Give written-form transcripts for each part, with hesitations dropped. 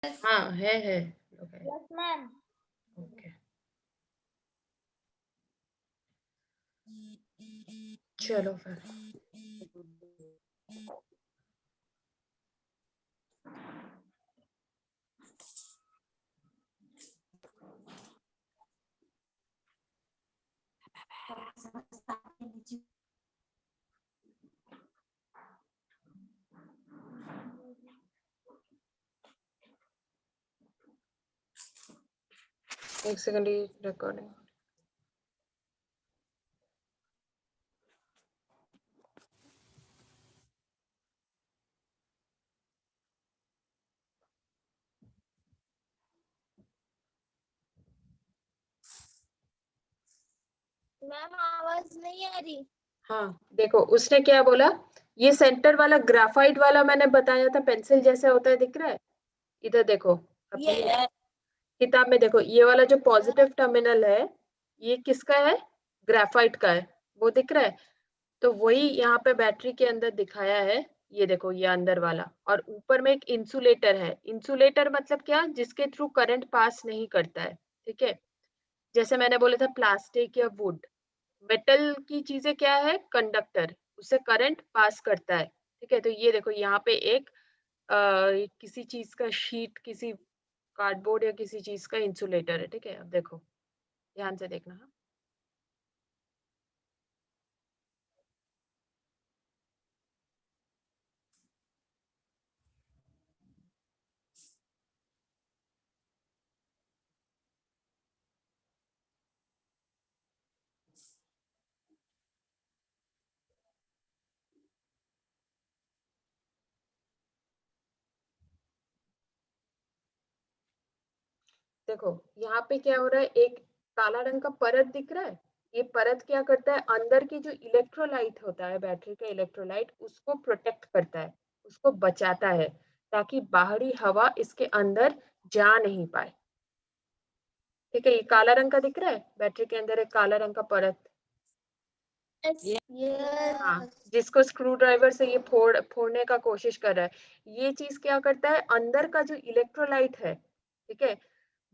हाँ है okay. Yes, ma'am. Okay चलो फिर एक सेकंड ये रिकॉर्डिंग मैम आवाज नहीं आ रही। हाँ देखो उसने क्या बोला ये सेंटर वाला ग्राफाइट वाला मैंने बताया था पेंसिल जैसा होता है दिख रहा है इधर देखो अपनी किताब में देखो ये वाला जो पॉजिटिव टर्मिनल है ये किसका है ग्राफाइट का है वो दिख रहा है तो वही यहाँ पे बैटरी के अंदर दिखाया है ये देखो ये अंदर वाला और ऊपर में एक इंसुलेटर है इंसुलेटर मतलब क्या जिसके थ्रू करंट पास नहीं करता है ठीक है जैसे मैंने बोला था प्लास्टिक या वुड मेटल की चीजें क्या है कंडक्टर उससे करंट पास करता है ठीक है तो ये देखो यहाँ पे एक किसी चीज का शीट किसी कार्डबोर्ड या किसी चीज का इंसुलेटर है ठीक है अब देखो ध्यान से देखना हाँ। देखो यहाँ पे क्या हो रहा है एक काला रंग का परत दिख रहा है ये परत क्या करता है अंदर की जो इलेक्ट्रोलाइट होता है बैटरी का इलेक्ट्रोलाइट उसको प्रोटेक्ट करता है उसको बचाता है ताकि बाहरी हवा इसके अंदर जा नहीं पाए ठीक है ये काला रंग का दिख रहा है बैटरी के अंदर एक काला रंग का परत हाँ जिसको स्क्रू ड्राइवर से ये फोड़ने का कोशिश कर रहा है ये चीज क्या करता है अंदर का जो इलेक्ट्रोलाइट है ठीक है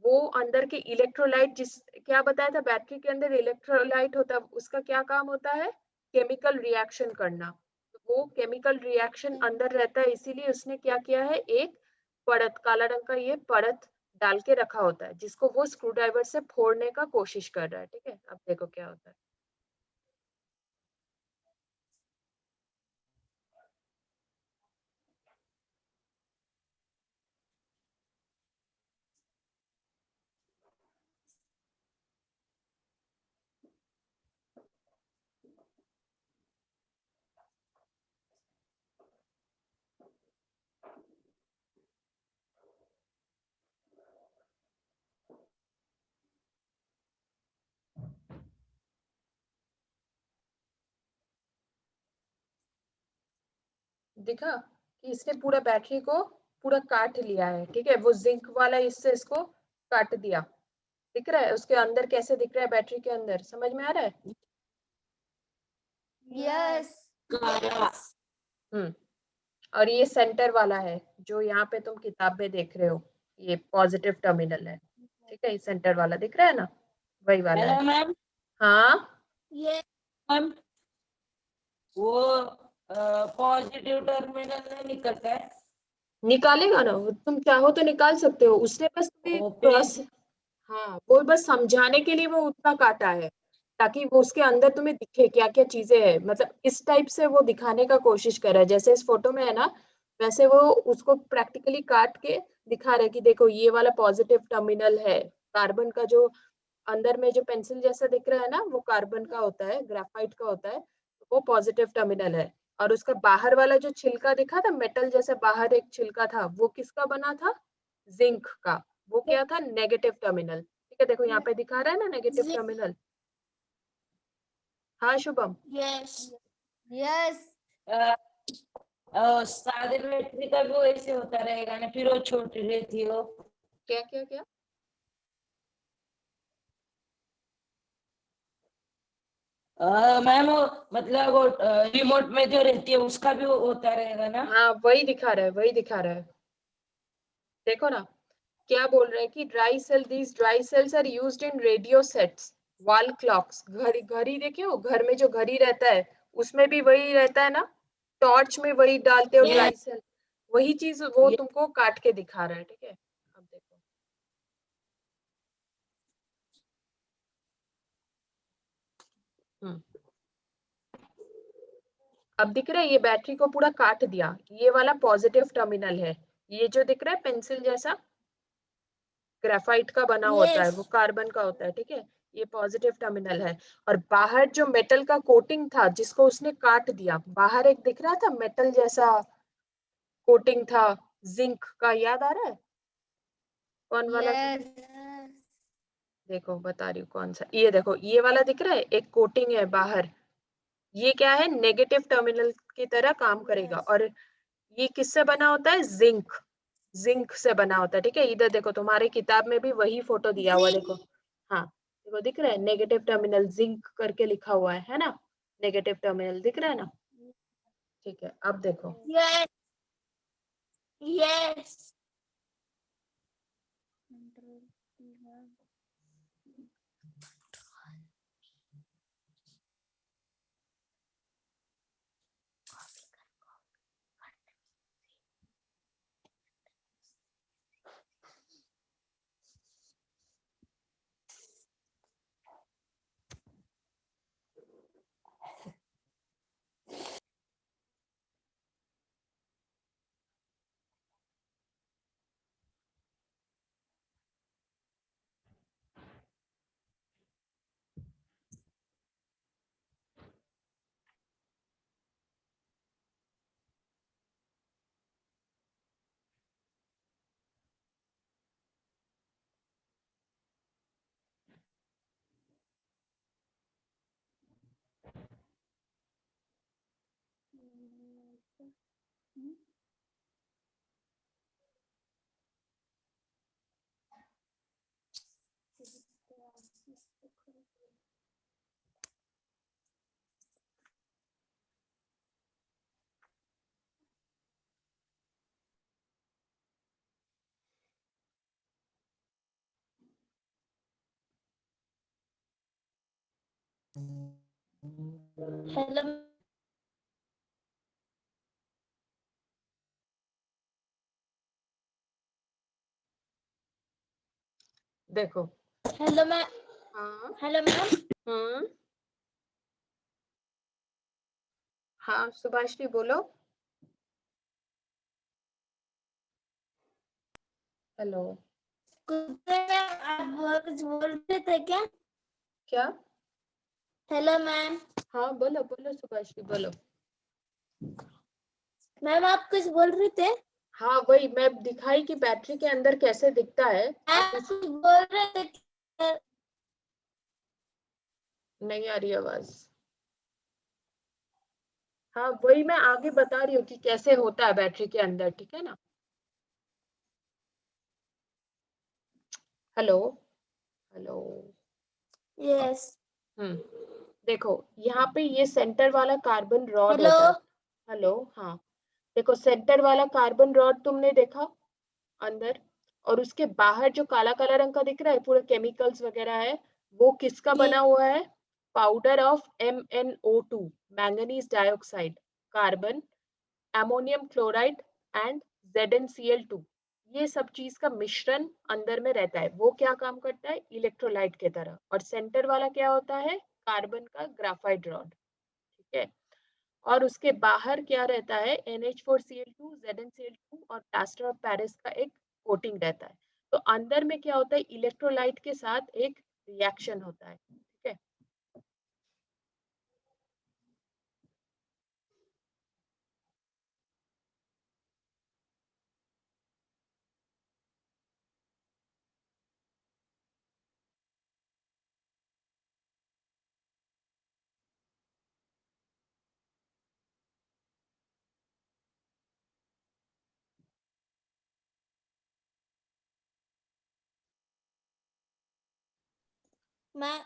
वो अंदर के इलेक्ट्रोलाइट जिस क्या बताया था बैटरी के अंदर इलेक्ट्रोलाइट होता है उसका क्या काम होता है केमिकल रिएक्शन करना तो वो केमिकल रिएक्शन अंदर रहता है इसीलिए उसने क्या किया है एक परत काला रंग का ये परत डाल के रखा होता है जिसको वो स्क्रू ड्राइवर से फोड़ने का कोशिश कर रहा है ठीक है अब देखो क्या होता है दिखा कि इसने पूरा बैटरी को पूरा काट लिया है ठीक है वो जिंक वाला इससे इसको काट दिया दिख रहा है उसके अंदर कैसे दिख रहा है बैटरी के अंदर समझ में आ रहा है यस और ये सेंटर वाला है जो यहाँ पे तुम किताब में देख रहे हो ये पॉजिटिव टर्मिनल है ठीक है ये सेंटर वाला दिख रहा है ना वही वाला है मैम हाँ ये मैम वो पॉजिटिव टर्मिनल नहीं निकलता है निकालेगा ना वो तुम चाहो तो निकाल सकते हो उसने बस तुम्हें वो क्रॉस पेज हाँ वो बस समझाने के लिए वो उतना काटा है ताकि वो उसके अंदर तुम्हें दिखे क्या क्या चीजें हैं मतलब इस टाइप से वो दिखाने का कोशिश कर रहा है जैसे इस फोटो में है ना वैसे वो उसको प्रैक्टिकली काट के दिखा रहा है कि देखो ये वाला पॉजिटिव टर्मिनल है कार्बन का जो अंदर में जो पेंसिल जैसा दिख रहा है ना वो कार्बन का होता है ग्राफाइट का होता है वो पॉजिटिव टर्मिनल है और उसका बाहर वाला जो छिलका दिखा था मेटल जैसा बाहर एक छिलका था वो किसका बना था जिंक का वो क्या था नेगेटिव टर्मिनल ठीक है देखो यहाँ पे दिखा रहा है ना नेगेटिव टर्मिनल हाँ शुभम यस यस सादे बैटरी का भी वैसे होता रहेगा ना फिर वो छोटी रहती हो क्या क्या क्या मैम वो मतलब वो रिमोट में जो रहती है उसका भी वो होता रहेगा ना हाँ वही दिखा रहा है वही दिखा रहा है देखो ना क्या बोल रहे हैं कि these dry cells are used in radio sets, wall clocks, घड़ी देखे हो, घर में जो घड़ी रहता है उसमें भी वही रहता है ना, टॉर्च में वही डालते हो Yes. ड्राई सेल, वही चीज वो Yes. तुमको काट के दिखा रहा है, ठीक है। अब देखो अब दिख रहा है, ये बैटरी को पूरा काट दिया, ये वाला पॉजिटिव टर्मिनल है, ये जो दिख रहा है पेंसिल जैसा ग्रेफाइट का बना होता है, Yes. वो कार्बन का होता है, ठीक है, ये पॉजिटिव टर्मिनल है। और बाहर जो मेटल का कोटिंग था जिसको उसने काट दिया, बाहर एक दिख रहा था मेटल जैसा कोटिंग था जिंक का, याद आ रहा है कौन वाला था? Yes. देखो बता रही हूँ कौन सा, ये देखो ये वाला दिख रहा है, एक कोटिंग है बाहर, ये क्या है, नेगेटिव टर्मिनल की तरह काम करेगा। Yes. और ये किससे बना होता है, जिंक, जिंक से बना होता है, ठीक है। इधर देखो तुम्हारी किताब में भी वही फोटो दिया हुआ है, देखो, हाँ देखो दिख रहा है नेगेटिव टर्मिनल जिंक करके लिखा हुआ है ना, नेगेटिव टर्मिनल दिख रहा है ना, ठीक है। अब देखो Yes. Yes. Hello. देखो Hello, ma'am. हाँ Hello, ma'am. हम्म हाँ सुभाश्री बोलो। हेलो। कुत्ते मैम, आप कुछ बोल रहे थे क्या? क्या? Hello ma'am. हाँ बोलो बोलो सुभाश्री बोलो। मैम आप कुछ बोल रहे थे? हाँ वही मैं दिखाई कि बैटरी के अंदर कैसे दिखता है, आप आप कुछ बोल रहे थे कि- नहीं आ रही आवाज। हाँ वही मैं आगे बता रही हूँ कि कैसे होता है बैटरी के अंदर, ठीक है ना। हेलो। हेलो। यस। देखो यहाँ पे ये सेंटर वाला कार्बन रॉड हेलो। होता है। हेलो हाँ। देखो सेंटर वाला कार्बन रॉड तुमने देखा अंदर, और उसके बाहर जो काला काला रंग का दिख रहा है पूरे केमिकल्स वगैरह है, वो किसका बना हुआ है, powder of MnO2, manganese dioxide, carbon, ammonium chloride and ZnCl2, ये सब चीज का मिश्रण अंदर में रहता है। वो क्या काम करता है, इलेक्ट्रोलाइट के तरह। और सेंटर वाला क्या होता है, कार्बन का ग्राफाइट रॉड, ठीक है। और उसके बाहर क्या रहता है, NH4Cl2, ZnCl2 और प्लास्टर ऑफ पेरिस का एक कोटिंग रहता है। तो अंदर में क्या होता है, इलेक्ट्रोलाइट के साथ एक रिएक्शन होता है, ठीक है। मैं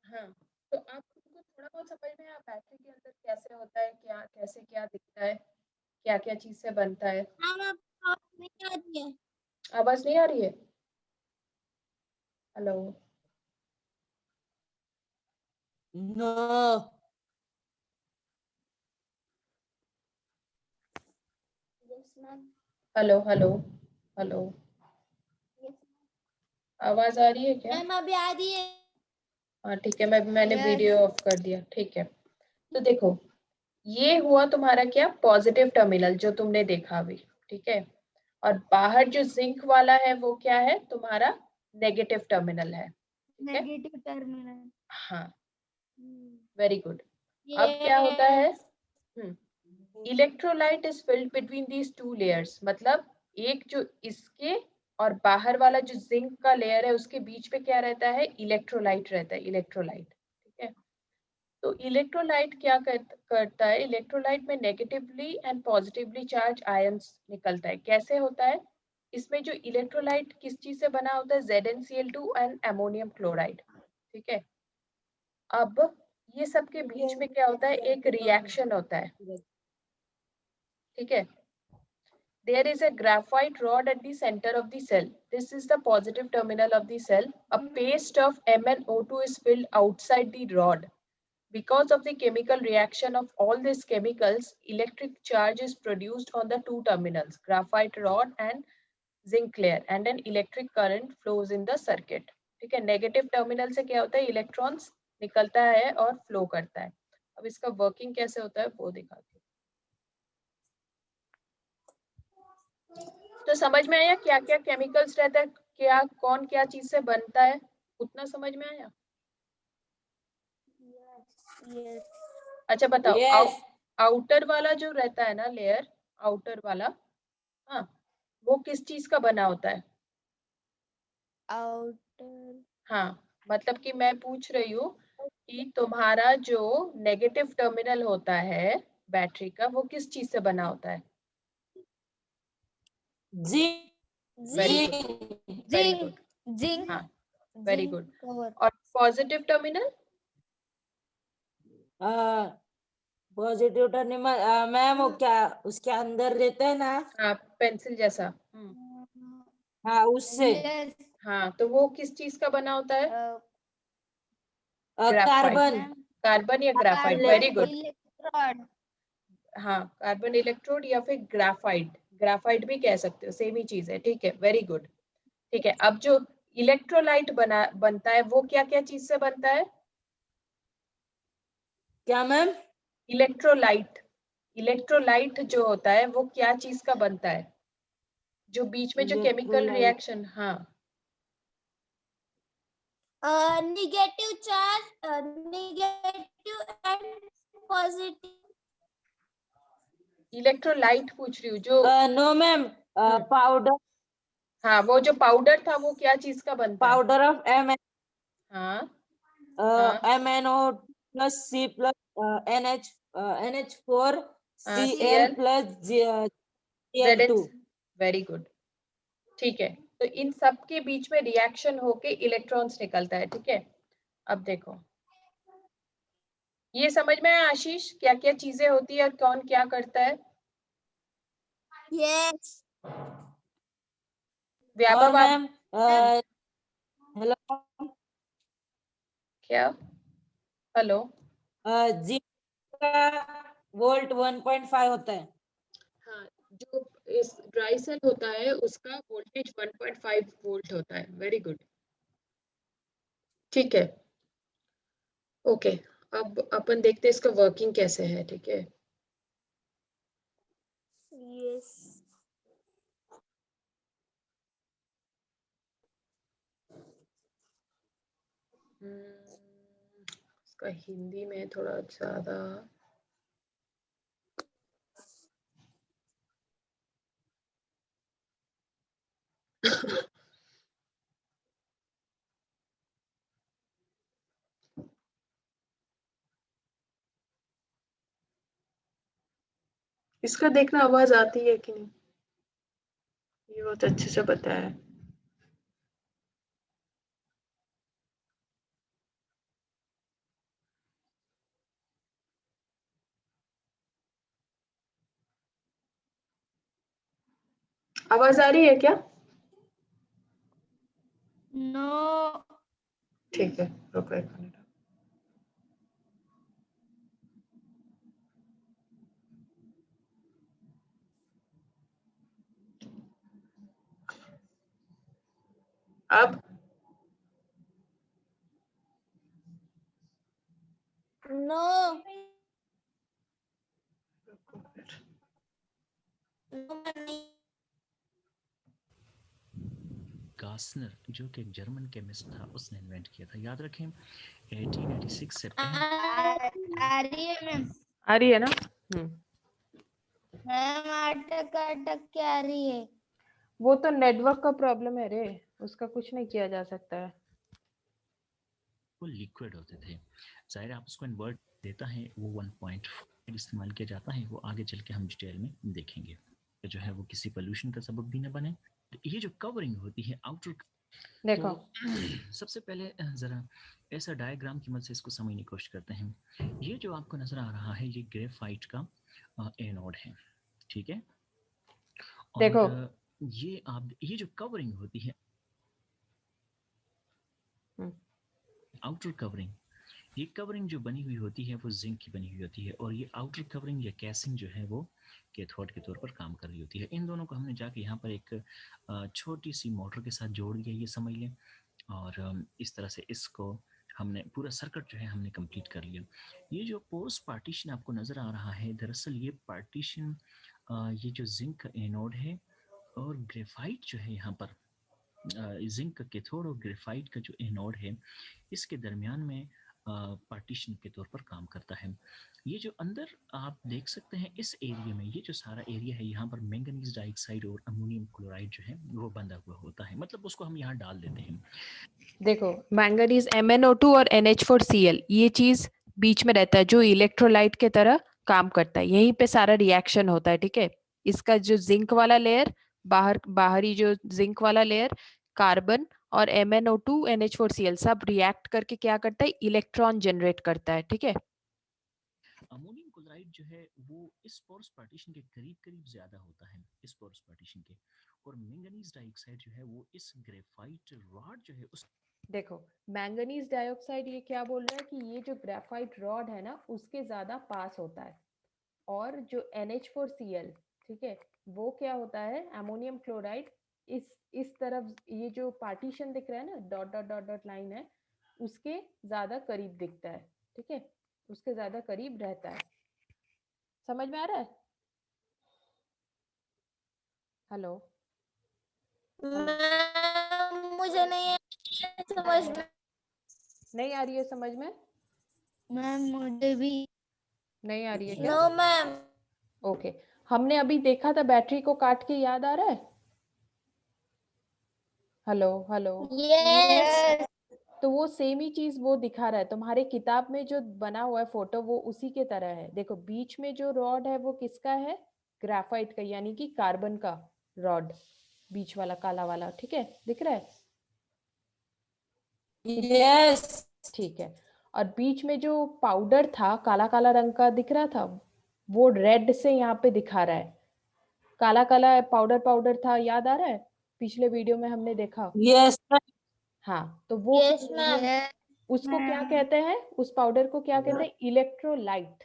हाँ तो आपको थोड़ा बहुत समझ में आया बैटरी के अंदर कैसे होता है, क्या कैसे क्या दिखता है, क्या क्या चीज से बनता है। मैम आपको आवाज नहीं आ रही है। आवाज नहीं आ रही है? Hello? No. Yes, ma'am. Hello hello hello? Yes. आवाज आ रही है क्या? मैम अभी आ रही है। हाँ ठीक है, मैंने Yes. वीडियो ऑफ कर दिया। ठीक है, तो देखो ये हुआ तुम्हारा क्या, पॉजिटिव टर्मिनल जो तुमने देखा अभी। ठीक है, और बाहर जो जिंक वाला है वो क्या है, तुम्हारा नेगेटिव टर्मिनल है। ठीक है, नेगेटिव टर्मिनल। हाँ, वेरी गुड। अब क्या होता है, electrolyte is filled between these two layers, मतलब एक जो इसके और बाहर वाला जो जिंक का लेयर है उसके बीच पे क्या रहता है, इलेक्ट्रोलाइट रहता है, इलेक्ट्रोलाइट। ठीक है, तो इलेक्ट्रोलाइट क्या करता है, इलेक्ट्रोलाइट में negatively and positively charge ions निकलता है। कैसे होता है, इसमें जो इलेक्ट्रोलाइट किस चीज से बना होता है, ZnCl2 एंड अमोनियम क्लोराइड। ठीक है, अब ये सब के बीच में क्या होता है, एक रिएक्शन होता है। ठीक है, there is a graphite rod at the center of the cell. This is the positive terminal of the cell. A paste of MnO2 is filled outside the rod. Because of the chemical reaction of all these chemicals, electric charge is produced on the two terminals, graphite rod and zinc layer, and an electric current flows in the circuit. ठीक है, negative terminal से क्या होता है, electrons निकलता है और flow करता है। अब इसका वर्किंग कैसे होता है वो दिखाती हूँ। तो समझ में आया क्या क्या केमिकल्स रहता है, क्या कौन क्या चीज से बनता है, उतना समझ में आया? Yes. अच्छा बताओ, यस। आउटर वाला जो रहता है ना लेयर, आउटर वाला, हाँ, वो किस चीज का बना होता है? Outer. हाँ, मतलब कि मैं पूछ रही हूँ कि तुम्हारा जो नेगेटिव टर्मिनल होता है बैटरी का, वो किस चीज से बना होता है? जी। Very Zinc. Good, very good, Zinc. हाँ, वेरी Zinc गुड। cover. और positive terminal? Positive terminal ma'am वो क्या उसके अंदर रहता है ना। हाँ, पेंसिल जैसा। हाँ उससे। Yes. हाँ, तो वो किस चीज का बना होता है? Graphite, carbon. कार्बन या graphite, very electro. Good. Electrode. हाँ, कार्बन इलेक्ट्रोड या फिर ग्रेफाइट, ग्रेफाइट भी कह सकते हो, सेम ही चीज है। ठीक है, वेरी गुड। ठीक है, अब जो इलेक्ट्रोलाइट बनता है वो क्या क्या चीज से बनता है? क्या मैम? इलेक्ट्रोलाइट, इलेक्ट्रोलाइट जो होता है वो क्या चीज का बनता है, जो बीच में जो केमिकल इलेक्ट्रोलाइट। रिएक्शन, हाँ, Negative charge. Negative and positive. Electrolyte पूछ रही हूँ जो, नो मैम। हम्म, पाउडर। हाँ, वो जो पाउडर था वो क्या चीज का बनता है? पाउडर ऑफ हाँ हाँ MnO plus C plus NH4 हाँ, Cl Cl, plus Zn, Cl2। Very good. ठीक है, तो इन सब के बीच में रिएक्शन होके इलेक्ट्रॉन्स निकलता है। ठीक है, अब देखो, ये समझ में आया आशीष, क्या क्या चीजें होती है और कौन क्या करता है? Yes. और व्यापक आप, मैम हेलो। क्या, हेलो? जी का वोल्ट 1.5 होता है। हाँ, जो इस ड्राई सेल होता है उसका वोल्टेज 1.5 वोल्ट होता है। वेरी गुड, ठीक है, ओके। अब अपन देखते हैं इसका वर्किंग कैसे है। ठीक है, Yes. इसका हिंदी में थोड़ा ज्यादा, इसका देखना आवाज आती है कि नहीं, ये बहुत अच्छे से बताया है। आवाज आ रही है क्या? No. ठीक है, रुको 1 मिनट। अब No. No. गार्सनर जो कि एक जर्मन केमिस्ट था, उसने इन्वेंट किया था। याद रखें 1886 से पहले। आ रही है मैम। आ रही है ना? मैम अटक अटक के आ रही है। वो तो नेटवर्क का प्रॉब्लम है रे, उसका कुछ नहीं किया जा सकता है। वो लिक्विड होते थे, जाहिर है आप उसको इन्वर्ट देता है, वो 1.5 इस्तेमाल किया जाता है। वो आगे चल के हम डिटेल में देखेंगे कि जो है वो किसी पोल्यूशन का सबब भी न बने। ये जो कवरिंग होती है आउटर, देखो तो सबसे पहले ज़रा ऐसा डायग्राम की मदद से इसको समझने की कोशिश करते हैं। ये जो आपको नज़र आ रहा है, ये ग्रेफाइट का एनोड है, ठीक है। देखो और ये जो कवरिंग होती है, आउटर कवरिंग, ये कवरिंग जो बनी हुई होती है वो जिंक की बनी हुई होती है, और ये आउटर कवरिंग या कैसिंग जो है वो कैथोड के तौर पर काम कर रही होती है। इन दोनों को हमने जाके यहाँ पर एक छोटी सी मोटर के साथ जोड़ दिया, ये समझ लें। और इस तरह से इसको हमने पूरा सर्किट जो है हमने कंप्लीट कर लिया। ये जो पोर्स पार्टीशन आपको नज़र आ रहा है, दरअसल ये पार्टीशन ये जो जिंक का एनोड है और ग्रेफाइट जो है यहाँ पर जिंक का कैथोड और ग्रेफाइट का जो एनोड है, इसके दरमियान में पार्टीशन के तौर पर काम करता है। ये जो अंदर आप देख सकते हैं इस एरिया में, ये जो सारा एरिया है, यहाँ पर मैंगनीज डाइऑक्साइड और अमोनियम क्लोराइड जो है वो बंधा हुआ होता है, मतलब उसको हम यहाँ डाल देते हैं। देखो मैंगनीज MnO2 और NH4Cl, ये चीज बीच में रहता है जो इलेक्ट्रोलाइट के तरह काम करता है, यहीं पे सारा रिएक्शन होता है, ठीक है। इसका जो जिंक वाला लेयर, बाहरी जो जिंक वाला लेयर, कार्बन और MnO2 NH4Cl सब रिएक्ट करके क्या करता है, इलेक्ट्रॉन जनरेट करता है, ठीक है। अमोनियम क्लोराइड जो है वो इस पोरस पार्टीशन के करीब करीब ज्यादा होता है, इस पोरस पार्टीशन के, और मैंगनीज डाइऑक्साइड जो है वो इस ग्रेफाइट रॉड जो है उस, देखो मैंगनीज डाइऑक्साइड ये क्या बोल रहा है कि ये जो ग्रेफाइट रॉड है ना उसके ज्यादा पास होता है, और जो NH4Cl, ठीक है, वो क्या होता है, अमोनियम क्लोराइड, इस तरफ ये जो पार्टीशन दिख रहा है ना, dot dot dot dot line है, उसके ज्यादा करीब दिखता है, ठीक है, उसके ज्यादा करीब रहता है। समझ में आ रहा है? हेलो मैम मुझे नहीं समझ में। नहीं आ रही है समझ में? मैम मुझे भी नहीं आ रही है क्या? No ma'am. ओके, हमने अभी देखा था बैटरी को काट के, याद आ रहा है? हेलो हेलो, यस तो वो सेम ही चीज वो दिखा रहा है तुम्हारे किताब में जो बना हुआ है फोटो, वो उसी के तरह है। देखो बीच में जो रॉड है वो किसका है, ग्राफाइट का, यानी कि कार्बन का रॉड, बीच वाला काला वाला, ठीक है, दिख रहा है? यस ठीक है। और बीच में जो पाउडर था काला काला रंग का दिख रहा था, वो रेड से यहाँ पे दिखा रहा है, काला काला पाउडर पाउडर था, याद आ रहा है? पिछले वीडियो में हमने देखा। यस हाँ, तो वो यस मैम। उसको क्या कहते हैं, उस पाउडर को क्या कहते हैं, इलेक्ट्रोलाइट।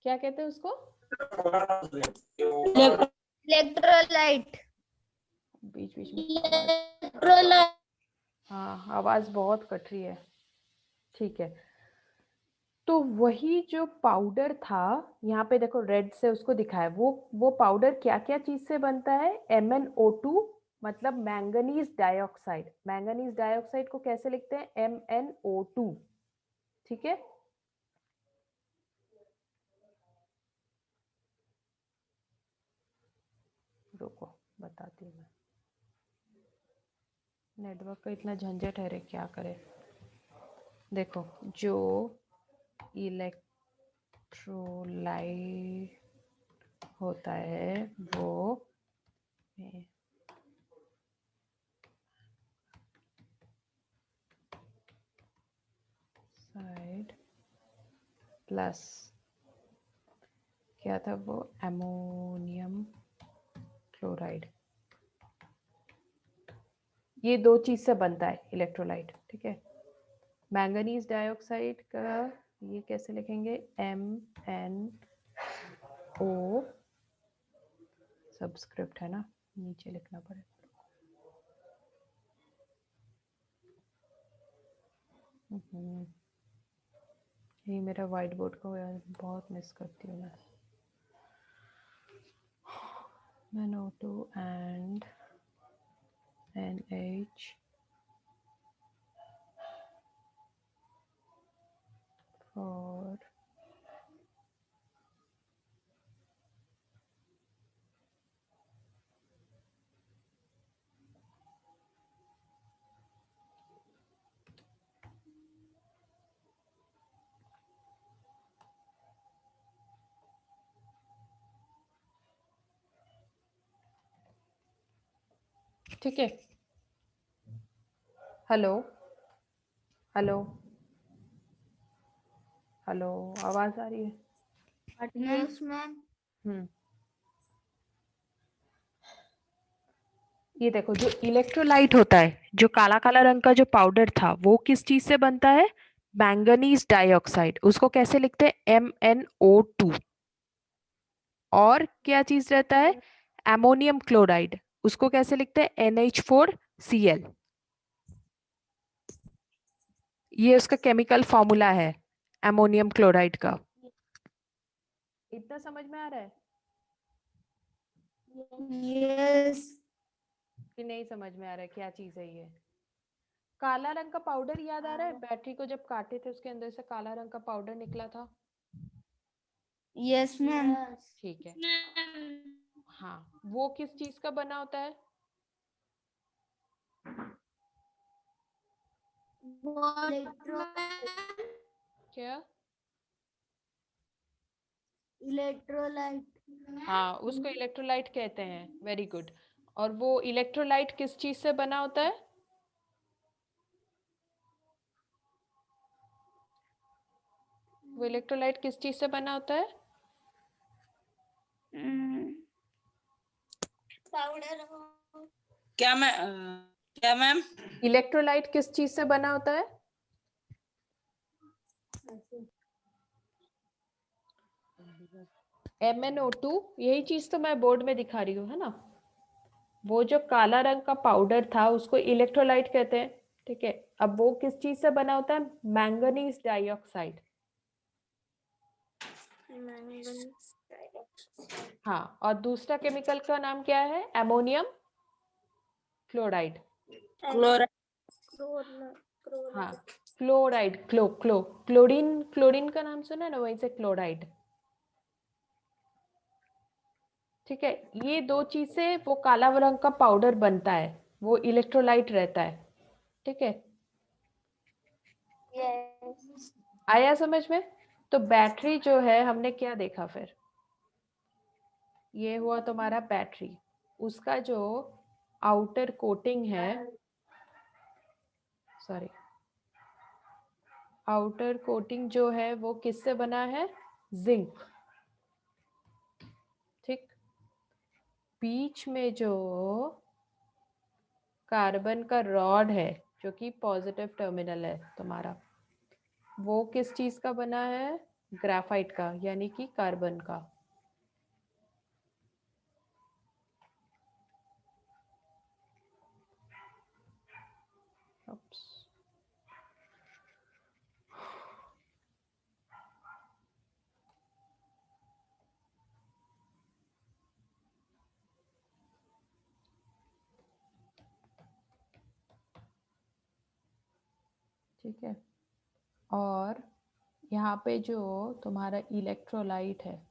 क्या कहते हैं उसको? इलेक्ट्रोलाइट। बीच बीच में आवाज, इलेक्ट्रोलाइट। हाँ आवाज बहुत कट रही है, ठीक है। तो वही जो पाउडर था, यहाँ पे देखो रेड से उसको दिखाया, वो पाउडर क्या क्या चीज से बनता है, MnO2, मतलब मैंगनीज डाइऑक्साइड। मैंगनीज डाइऑक्साइड को कैसे लिखते हैं, MnO2, ठीक है। रुको बताती हूँ मैं, नेटवर्क का इतना झंझट है रे, क्या करे। देखो जो इलेक्ट्रोलाइट होता है वो साइड प्लस क्या था वो, अमोनियम क्लोराइड। ये दो चीज से बनता है इलेक्ट्रोलाइट, ठीक है। मैंगनीज डाइऑक्साइड का ये कैसे लिखेंगे, MnO, सबस्क्रिप्ट है ना, नीचे लिखना पड़ेगा। ये मेरा व्हाइट बोर्ड को बहुत मिस करती हूँ मैं। NO2 and NH for ठीक है। हेलो हेलो हेलो, आवाज आ रही है? Yes ma'am. ये देखो, जो इलेक्ट्रोलाइट होता है, जो काला काला रंग का जो पाउडर था, वो किस चीज से बनता है, मैंगनीज डाइऑक्साइड। उसको कैसे लिखते हैं, MnO2। और क्या चीज रहता है, एमोनियम क्लोराइड, उसको कैसे लिखते हैं, NH4Cl। ये उसका केमिकल फॉर्मूला है एमोनियम क्लोराइड का। इतना समझ में आ रहा है यस। कि नहीं समझ में आ रहा है, क्या चीज है ये? काला रंग का पाउडर याद आ रहा है, बैटरी को जब काटे थे उसके अंदर से काला रंग का पाउडर निकला था। Yes ma'am. ठीक है, हाँ, वो किस चीज का बना होता है, क्या? इलेक्ट्रोलाइट। हाँ, उसको इलेक्ट्रोलाइट कहते हैं, वेरी गुड। और वो इलेक्ट्रोलाइट किस चीज से बना होता है, वो इलेक्ट्रोलाइट किस चीज से बना होता है, पाउडर। क्या मैम? इलेक्ट्रोलाइट किस चीज से बना होता है, MnO2। यही चीज तो मैं बोर्ड में दिखा रही हूँ, है ना। वो जो काला रंग का पाउडर था उसको इलेक्ट्रोलाइट कहते हैं, ठीक है। अब वो किस चीज से बना होता है, मैंगनीज डाइऑक्साइड। हाँ, और दूसरा केमिकल का नाम क्या है, एमोनियम क्लोराइड। हाँ, क्लोराइड, क्लोरीन, क्लोरीन का नाम सुना है ना, वहीं से क्लोराइड, ठीक है। ये दो चीज से वो काला रंग का पाउडर बनता है, वो इलेक्ट्रोलाइट रहता है, ठीक है। आया समझ में? तो बैटरी जो है, हमने क्या देखा फिर, ये हुआ तुम्हारा बैटरी, उसका जो आउटर कोटिंग है, सॉरी, आउटर कोटिंग जो है वो किससे बना है, जिंक, ठीक। बीच में जो कार्बन का रॉड है, जो कि पॉजिटिव टर्मिनल है तुम्हारा, वो किस चीज का बना है, ग्राफाइट का, यानी कि कार्बन का। Oops. ठीक है, और यहाँ पे जो तुम्हारा इलेक्ट्रोलाइट है,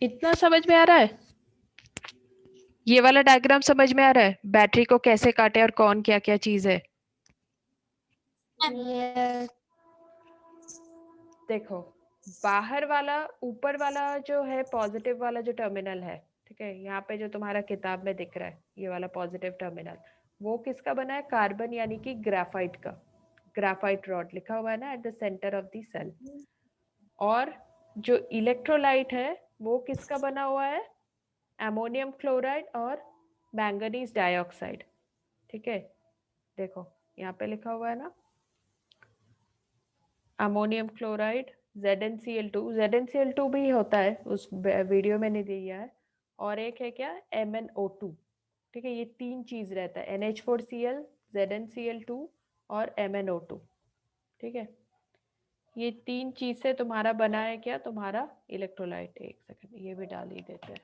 इतना समझ में आ रहा है? ये वाला डायग्राम समझ में आ रहा है? बैटरी को कैसे काटे और कौन क्या क्या चीज है? Yes. देखो, बाहर वाला, ऊपर वाला जो है पॉजिटिव वाला जो टर्मिनल है, ठीक है, यहाँ पे जो तुम्हारा किताब में दिख रहा है ये वाला पॉजिटिव टर्मिनल, वो किसका बना है? कार्बन यानी कि ग्राफाइट का। ग्राफाइट रॉड लिखा हुआ है ना at the centre of the cell. और जो इलेक्ट्रोलाइट है वो किसका बना हुआ है? अमोनियम क्लोराइड और मैंगनीज डाइऑक्साइड। ठीक है, देखो यहाँ पे लिखा हुआ है ना, अमोनियम क्लोराइड ZnCl2, ZnCl2 भी होता है, उस वीडियो में नहीं दिया है। और एक है क्या? MnO2। ठीक है, ये तीन चीज रहता है, NH4Cl, ZnCl2 और MnO2। ठीक है, ये तीन चीज से तुम्हारा बना है क्या? तुम्हारा इलेक्ट्रोलाइट। एक सेकंड, ये भी डाल ही देते हैं।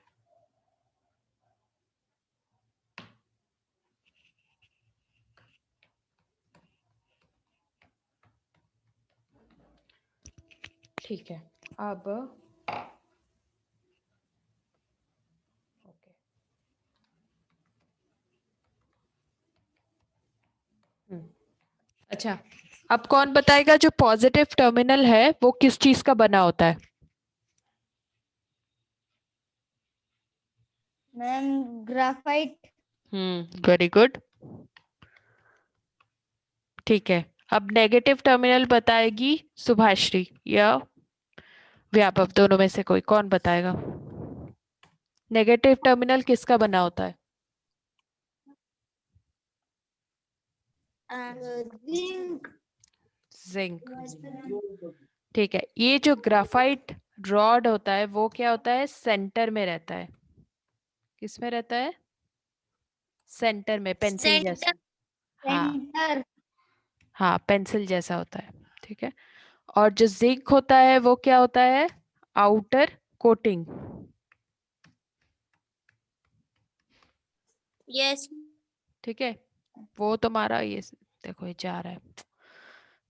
ठीक है, अब ओके, अच्छा, अब कौन बताएगा जो पॉजिटिव टर्मिनल है वो किस चीज का बना होता है? Ma'am graphite. Very good. ठीक है, अब नेगेटिव टर्मिनल बताएगी सुभाश्री या व्यापक, दोनों में से कोई, कौन बताएगा? नेगेटिव टर्मिनल किसका बना होता है? जिंक। जिंक। ठीक है, ये जो ग्राफाइट रॉड होता है वो क्या होता है? सेंटर में रहता है। किस में रहता है? सेंटर में, पेंसिल जैसा। हाँ सेंटर। हाँ, पेंसिल जैसा होता है। ठीक है, और जो जिंक होता है वो क्या होता है? Outer coating. यस। ठीक है, वो तुम्हारा ये देखो ये जा रहा है।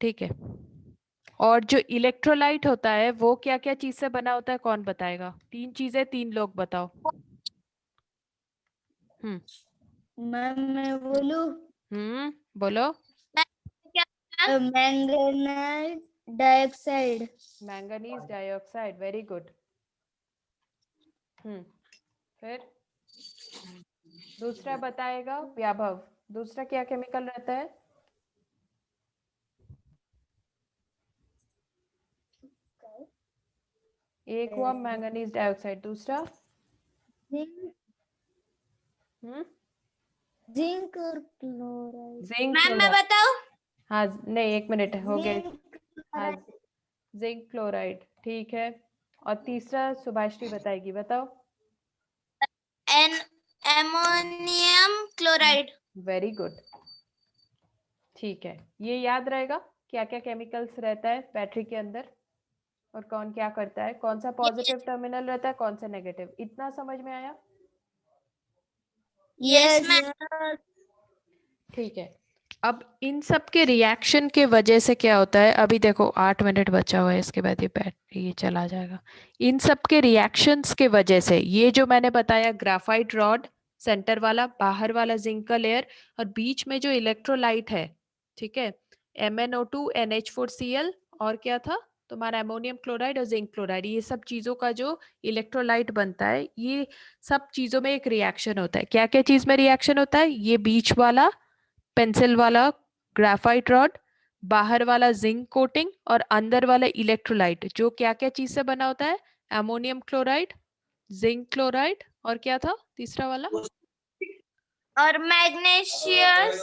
ठीक है, और जो इलेक्ट्रोलाइट होता है वो क्या क्या चीज से बना होता है? कौन बताएगा? तीन चीजें, तीन लोग बताओ। मैम मैं बोलूं? बोलो। Manganese dioxide. Manganese dioxide, very good. फिर दूसरा बताएगा व्याभव, दूसरा क्या केमिकल रहता है? एक हुआ मैंगनीज डाइऑक्साइड, दूसरा? जिंक और क्लोराइड। जिंक। मैम मैं बताऊं? हाँ, नहीं एक मिनट हो गए। हाँ, जिंक जिंक क्लोराइड, ठीक है। और तीसरा सुभाश्री बताएगी, बताओ। एन एमोनियम क्लोराइड। वेरी गुड, ठीक है। ये याद रहेगा क्या क्या केमिकल्स रहता है बैटरी के अंदर और कौन क्या करता है, कौन सा पॉजिटिव टर्मिनल रहता है, कौन सा नेगेटिव, इतना समझ में आया? Yes ma'am. ठीक है, अब इन सब के रिएक्शन के वजह से क्या होता है, अभी देखो 8 मिनट बचा हुआ है, इसके बाद ये बैटरी ये चला जाएगा। इन सब के रिएक्शंस के वजह से ये जो मैंने बताया, ग्राफाइट रॉड सेंटर वाला, बाहर वाला जिंक का लेयर, और बीच में जो इलेक्ट्रोलाइट है, ठीक है, MnO2 NH4Cl और क्या था तुम्हारा? अमोनियम क्लोराइड और जिंक क्लोराइड। ये सब चीजों का जो इलेक्ट्रोलाइट बनता है, ये सब चीजों में एक रिएक्शन होता है। क्या क्या चीज में रिएक्शन होता है? ये बीच वाला पेंसिल वाला ग्राफाइट रॉड, बाहर वाला जिंक कोटिंग और अंदर वाला इलेक्ट्रोलाइट, जो क्या क्या चीज से बना होता है? अमोनियम क्लोराइड, जिंक क्लोराइड और क्या था तीसरा वाला? और मैग्नीशियस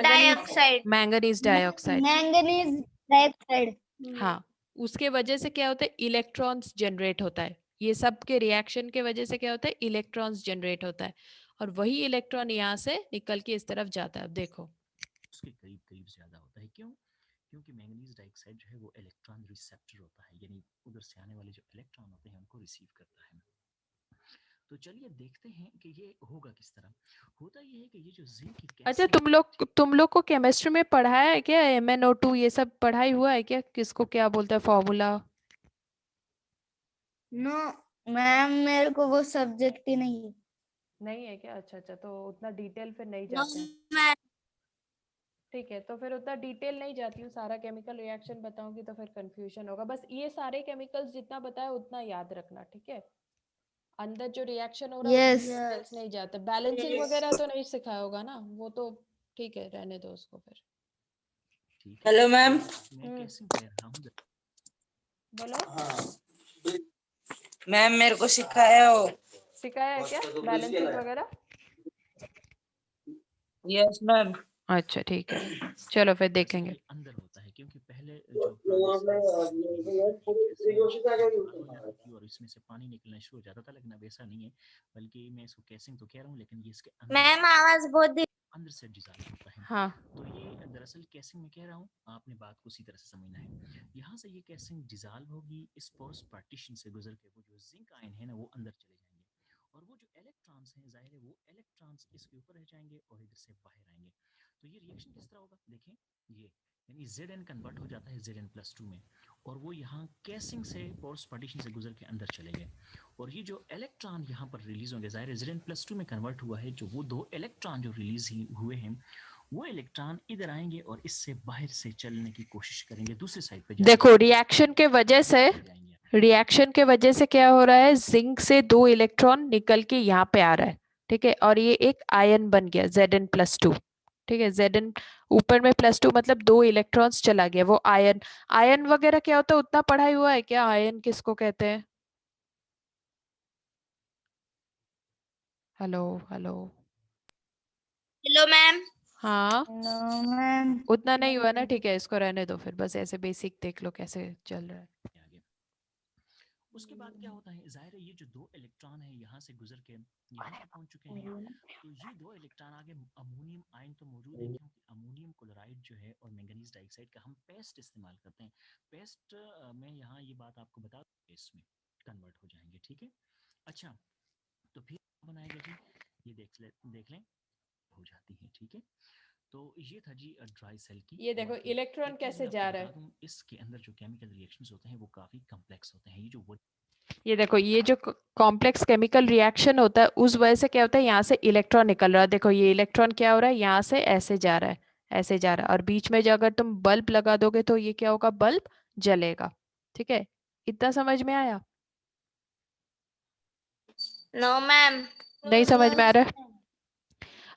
dioxide. Manganese dioxide. Manganese dioxide. हाँ, उसके वजह से क्या होता है? इलेक्ट्रॉन्स जनरेट होता है। ये सब के रिएक्शन के वजह से क्या होता है? इलेक्ट्रॉन्स जनरेट होता है, और वही इलेक्ट्रॉन यहाँ से निकल के इस तरफ जाता है। अब देखो उसके करीब करीब ज्यादा होता है। क्यों? क्योंकि मैंगनीज डाइऑक्साइड जो है वो इलेक्ट्रॉन रिसेप्टर होता है, यानी उधर से आने वाले जो इलेक्ट्रॉन होते हैं उनको रिसीव करता है। तो चलिए देखते हैं कि ये होगा किस तरह। होता ये है कि ये जो जिंक की अच्छा, तुम लोग को केमिस्ट्री में पढ़ाया है क्या? MnO2 ये सब पढ़ाई हुआ है क्या? किसको क्या बोलता है फॉर्मूला? नो। मैम मेरे को वो सब्जेक्ट ही नहीं है। नहीं है क्या? अच्छा अच्छा, तो उतना डिटेल फिर नहीं नो जाते हैं। मैम। ठीक है, तो फिर उतना डिटेल नहीं जाती हूँ, सारा केमिकल रिएक्शन बताऊंगी तो फिर कंफ्यूजन होगा। बस ये सारे केमिकल्स जितना बताया उतना याद रखना, ठीक है? अंदर जो रिएक्शन हो रहा है Yes. उसमें डिटेल्स नहीं जाते। बैलेंसिंग वगैरह तो नहीं सिखाया होगा ना, वो तो ठीक है, रहने दो उसको फिर। ठीक है। Hello ma'am. मैं कैसे कह रहा हूँ बोलो। मैम मेरे को सिखाया हो। सिखाया है क्या बैलेंसिंग वगैरह? Yes ma'am. अच्छा ठीक है, चलो फिर देखेंगे। ये अंदर होता है क्योंकि पहले जो प्रोसेस हो जाती थी और इसमें से पानी निकलना शुरू हो जाता था, लेकिन अब ऐसा नहीं है, बल्कि मैं इसको कैसिंग तो कह रहा हूँ लेकिन ये इसके मैम आवाज बहुत अंदर से डिजाइन होता है। हाँ तो ये दरअसल कैसिंग में कह रहा हूँ, आपने बात को उसी तरह से समझना है। यहाँ से ये कैसिंग डिजॉल्व होगी, इस पोरस पार्टीशन से गुजर के वो जो जिंक आयन है ना वो अंदर चले जाएंगे, और वो जो इलेक्ट्रॉन्स हैं जाहिर है वो इलेक्ट्रॉन्स इसके ऊपर रह जाएंगे और इधर से बाहर आएंगे। तो ये रिएक्शन किस तरह होगा देखें, ये यानी Zn कन्वर्ट हो जाता है Zn+2 में, और वो यहाँ कैसिंग से पोरस पार्टीशन से गुजर के अंदर चले गए, और ये जो इलेक्ट्रॉन यहाँ पर रिलीज होंगे जाहिर है Zn+2 में कन्वर्ट हुआ है, जो वो 2 इलेक्ट्रॉन जो रिलीज हुए हैं वो इलेक्ट्रॉन इधर आएंगे और इससे बाहर से चलने की कोशिश करेंगे दूसरी साइड पे। देखो रिएक्शन के वजह से, रिएक्शन के वजह से क्या हो रहा है, जिंक से 2 इलेक्ट्रॉन निकल के यहाँ पे आ रहा है, ठीक है, और ये एक आयन बन गया Zn+2, ठीक है। Zn ऊपर में +2 मतलब 2 इलेक्ट्रॉन्स चला गया, वो आयन। आयन वगैरह क्या होता है उतना पढ़ाई हुआ है क्या? आयन किसको कहते हैं? Hello hello. Hello ma'am. हाँ नो मैम। उतना नहीं हुआ ना, ठीक है, इसको रहने दो फिर, बस ऐसे बेसिक देख लो कैसे चल रहा है। आगे उसके बाद क्या होता है, जाहिर है ये जो 2 इलेक्ट्रॉन है यहाँ से गुजर के यहाँ पे पहुंच चुके हैं, तो ये 2 इलेक्ट्रॉन आगे अमोनियम आयन तो मौजूद है, क्योंकि अमोनियम क्लोराइड जो है और मैंगनीज डाइऑक्साइड का हम पेस्ट इस्तेमाल करते हैं। पेस्ट में यहाँ ये बात आपको बता दूं, इसमें कन्वर्ट हो जाएंगे, ठीक है। अच्छा तो फिर बनाएगा जी, ये देख लें हो जाती है, ठीक है। तो ये था जी ड्राई सेल की। ये देखो इलेक्ट्रॉन कैसे जा रहा है, इसके अंदर जो केमिकल रिएक्शंस होते हैं वो काफी कॉम्प्लेक्स होते हैं। ये जो ये देखो ये जो कॉम्प्लेक्स केमिकल रिएक्शन होता है उस वजह से क्या होता है, यहाँ से इलेक्ट्रॉन निकल रहा है। देखो ये इलेक्ट्रॉन क्या हो रहा है, यहाँ से ऐसे जा रहा है, ऐसे जा रहा है, और बीच में जो अगर तुम बल्ब लगा दोगे तो ये क्या होगा, बल्ब जलेगा, ठीक है। इतना समझ में आया? No ma'am. नहीं समझ में आ रहा है?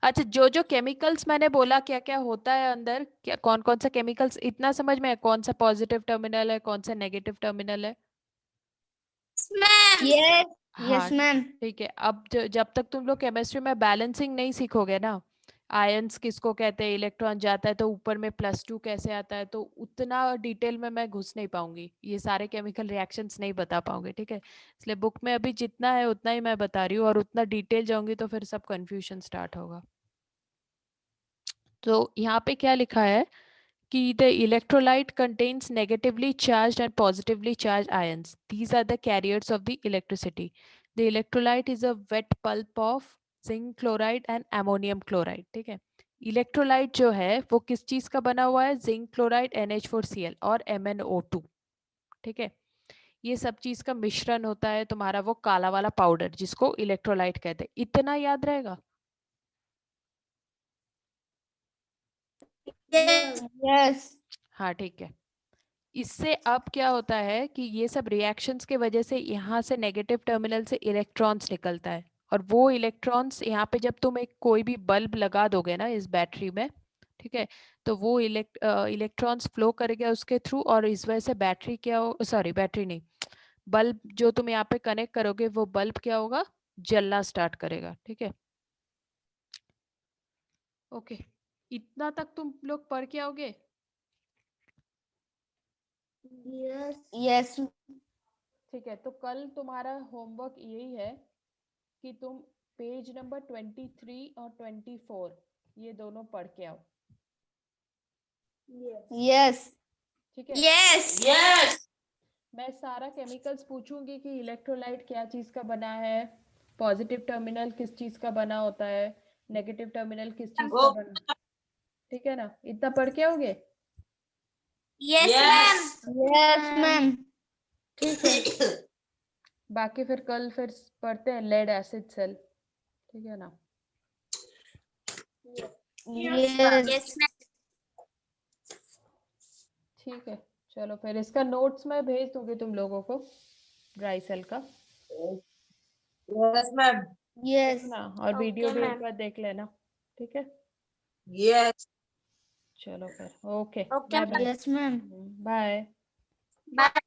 अच्छा, जो जो केमिकल्स मैंने बोला क्या क्या होता है अंदर, क्या कौन कौन सा केमिकल्स, इतना समझ में है? कौन सा पॉजिटिव टर्मिनल है, कौन सा नेगेटिव टर्मिनल है? यस हाँ यस मैम। ठीक है। अब जब तक तुम लोग केमिस्ट्री में बैलेंसिंग नहीं सीखोगे ना, आयंस किसको कहते हैं, इलेक्ट्रॉन जाता है तो ऊपर में +2 कैसे आता है, तो उतना डिटेल में मैं घुस नहीं पाऊंगी, ये सारे केमिकल रिएक्शंस नहीं बता पाऊंगी, ठीक है। इसलिए बुक में अभी जितना है उतना ही मैं बता रही हूँ, और उतना डिटेल जाऊंगी तो फिर सब कंफ्यूजन स्टार्ट होगा। तो यहाँ पे क्या लिखा है कि the electrolyte contains negatively charged and positively charged ions. These are the carriers of the electricity. The electrolyte is a wet pulp of zinc chloride and ammonium chloride. ठीक है। इलेक्ट्रोलाइट जो है वो किस चीज का बना हुआ है, जिंक क्लोराइड NH4Cl और MnO2, ठीक है। ये सब चीज का मिश्रण होता है तुम्हारा वो काला वाला पाउडर जिसको इलेक्ट्रोलाइट कहते हैं। इतना याद रहेगा? यस। हाँ ठीक है। इससे अब क्या होता है कि ये सब रिएक्शंस के वजह से यहाँ से नेगेटिव टर्मिनल से इलेक्ट्रॉन्स निकलता है, और वो इलेक्ट्रॉन्स यहाँ पे जब तुम एक कोई भी बल्ब लगा दोगे ना इस बैटरी में, ठीक है, तो वो इलेक्ट्रॉन्स फ्लो करेगा उसके थ्रू, और इस वजह से बैटरी क्या हो, सॉरी बैटरी नहीं, बल्ब जो तुम यहाँ पे कनेक्ट करोगे वो बल्ब क्या होगा, जलना स्टार्ट करेगा, ठीक है। ओके, इतना तक तुम लोग पढ़ के आओगे? यस। ठीक है, तो कल तुम्हारा होमवर्क यही है कि तुम पेज नंबर 23 और 24 ये दोनों पढ़ के आओ, यस। ठीक है। यस। यस। मैं सारा केमिकल्स पूछूंगी कि इलेक्ट्रोलाइट क्या चीज का बना है, पॉजिटिव टर्मिनल किस चीज का बना होता है, नेगेटिव टर्मिनल किस चीज का बना, ठीक है ना। इतना पढ़ के आओगे? Yes ma'am. Yes ma'am. ठीक है, बाकी फिर कल फिर पढ़ते हैं लेड एसिड सेल, ठीक है ना? Yes. ठीक है, चलो फिर इसका नोट्स मैं भेज दूंगी तुम लोगों को, ड्राई सेल का, यस मैम। Yes. ना? और वीडियो Okay, भी एक ma'am. बार देख लेना, ठीक है? यस। चलो फिर, okay, Okay, bye bye, yes, ma'am. Bye. Bye.